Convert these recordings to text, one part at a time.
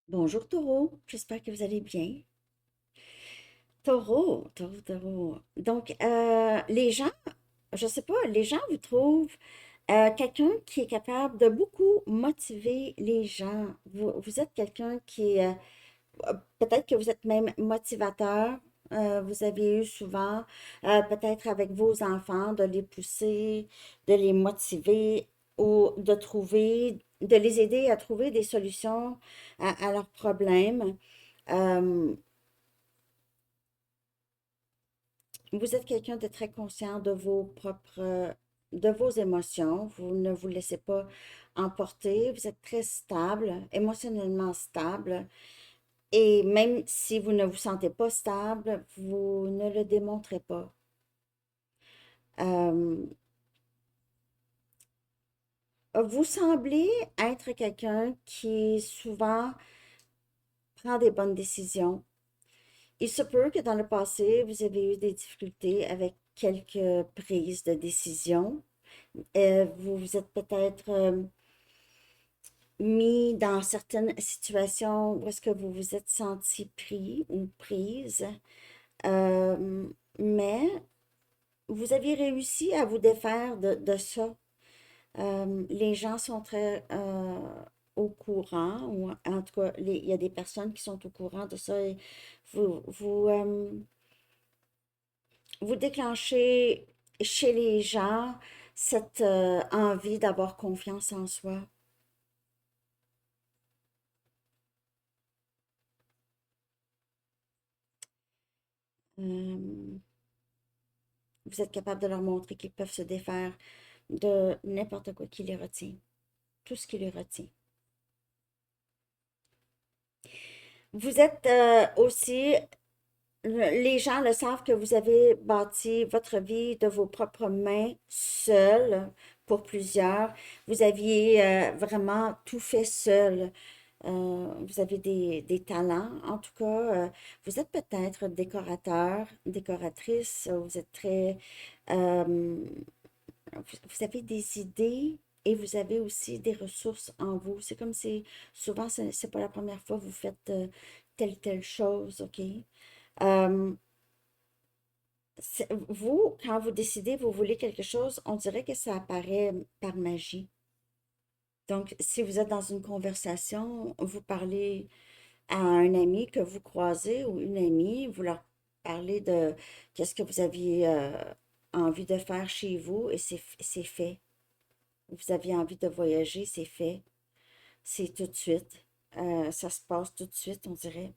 Bonjour Taureau, j'espère que vous allez bien. Taureau. Donc, les gens, je sais pas, les gens vous trouvent quelqu'un qui est capable de beaucoup motiver les gens. Vous êtes quelqu'un qui, peut-être que vous êtes même motivateur. Vous avez eu souvent, peut-être avec vos enfants, de les pousser, de les motiver ou de les aider à trouver des solutions à leurs problèmes. Euh, Vous êtes quelqu'un de très conscient de de vos émotions. Vous ne vous laissez pas emporter. Vous êtes très stable, émotionnellement stable. Et même si vous ne vous sentez pas stable, vous ne le démontrez pas. Euh, Vous semblez être quelqu'un qui souvent prend des bonnes décisions. Il se peut que dans le passé, vous avez eu des difficultés avec quelques prises de décision. Vous vous êtes peut-être mis dans certaines situations où est-ce que vous vous êtes senti pris ou prise, euh, mais vous avez réussi à vous défaire de ça. Les gens sont très au courant, ou en tout cas, il y a des personnes qui sont au courant de ça. Et vous, vous, euh, vous déclenchez chez les gens cette envie d'avoir confiance en soi. Euh, Vous êtes capable de leur montrer qu'ils peuvent se défaire de n'importe quoi qui les retient, tout ce qui les retient. Vous êtes aussi, les gens le savent que vous avez bâti votre vie de vos propres mains, seul, pour plusieurs. Vous aviez vraiment tout fait seul. Vous avez des talents, en tout cas. Vous êtes peut-être décorateur, décoratrice. Vous êtes très vous avez des idées et vous avez aussi des ressources en vous. C'est comme si souvent, c'est pas la première fois que vous faites telle chose, OK? Euh, Vous, quand vous décidez, vous voulez quelque chose, on dirait que ça apparaît par magie. Donc, si vous êtes dans une conversation, vous parlez à un ami que vous croisez ou une amie, vous leur parlez de qu'est-ce que vous aviez envie de faire chez vous et c'est fait. Vous aviez envie de voyager, c'est fait. C'est tout de suite. Ça se passe tout de suite, on dirait.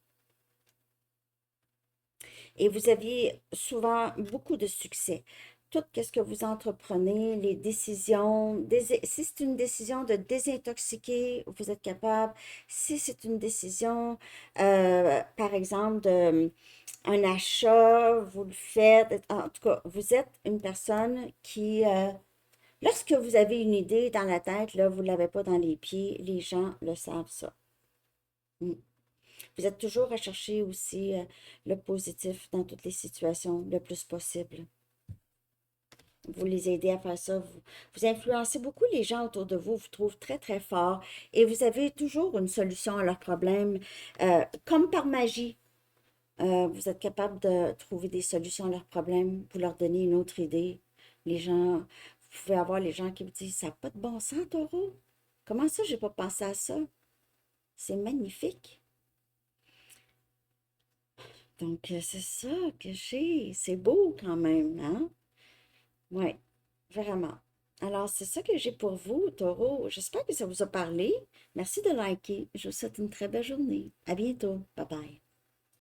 Et vous aviez souvent beaucoup de succès. Tout ce que vous entreprenez, les décisions, si c'est une décision de désintoxiquer, vous êtes capable. Si c'est une décision, par exemple, un achat, vous le faites. En tout cas, vous êtes une personne qui, lorsque vous avez une idée dans la tête, là, vous ne l'avez pas dans les pieds, les gens le savent ça. Mm. Vous êtes toujours à chercher aussi le positif dans toutes les situations le plus possible. Vous les aidez à faire ça. Vous influencez beaucoup les gens autour de vous, vous trouvent très, très forts et vous avez toujours une solution à leurs problèmes, comme par magie. Vous êtes capable de trouver des solutions à leurs problèmes, vous leur donnez une autre idée. Les gens, vous pouvez avoir les gens qui vous disent, ça n'a pas de bon sens, Taureau. Comment ça, j'ai pas pensé à ça? C'est magnifique. Donc, c'est ça que j'ai. C'est beau quand même, hein? Oui, vraiment. Alors, c'est ça que j'ai pour vous, Taureau. J'espère que ça vous a parlé. Merci de liker. Je vous souhaite une très belle journée. À bientôt. Bye bye.